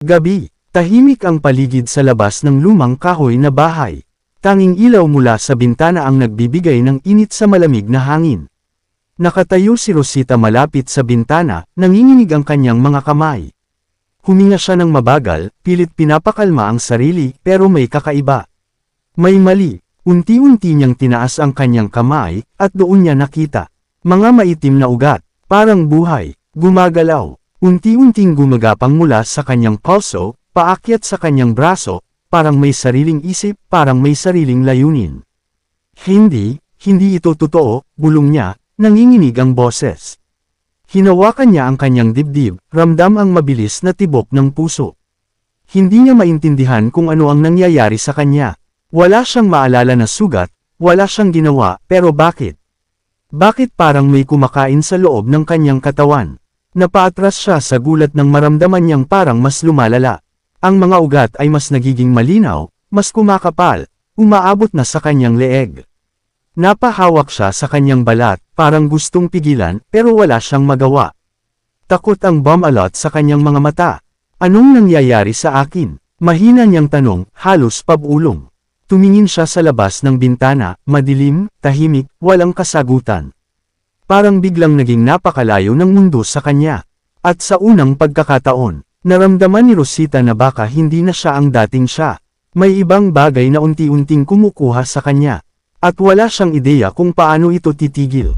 Gabi, tahimik ang paligid sa labas ng lumang kahoy na bahay. Tanging ilaw mula sa bintana ang nagbibigay ng init sa malamig na hangin. Nakatayo si Rosita malapit sa bintana, nanginginig ang kanyang mga kamay. Huminga siya ng mabagal, pilit pinapakalma ang sarili, pero may kakaiba. May mali, unti-unti niyang tinaas ang kanyang kamay, at doon niya nakita. Mga maitim na ugat, parang buhay, gumagalaw. Unti-unting gumagapang mula sa kanyang pulso, paakyat sa kanyang braso, parang may sariling isip, parang may sariling layunin. Hindi ito totoo, bulong niya, nanginginig ang boses. Hinawakan niya ang kanyang dibdib, ramdam ang mabilis na tibok ng puso. Hindi niya maintindihan kung ano ang nangyayari sa kanya. Wala siyang maalala na sugat, wala siyang ginawa, pero bakit? Bakit parang may kumakain sa loob ng kanyang katawan? Napaatras siya sa gulat nang maramdaman niyang parang mas lumalala. Ang mga ugat ay mas nagiging malinaw, mas kumakapal, umaabot na sa kanyang leeg. Napahawak siya sa kanyang balat, parang gustong pigilan, pero wala siyang magawa. Takot ang bumalot sa kanyang mga mata. Anong nangyayari sa akin? Mahina niyang tanong, halos pabulong. Tumingin siya sa labas ng bintana, madilim, tahimik, walang kasagutan. Parang biglang naging napakalayo ng mundo sa kanya. At sa unang pagkakataon, naramdaman ni Rosita na baka hindi na siya ang dating siya. May ibang bagay na unti-unting kumukuha sa kanya. At wala siyang ideya kung paano ito titigil.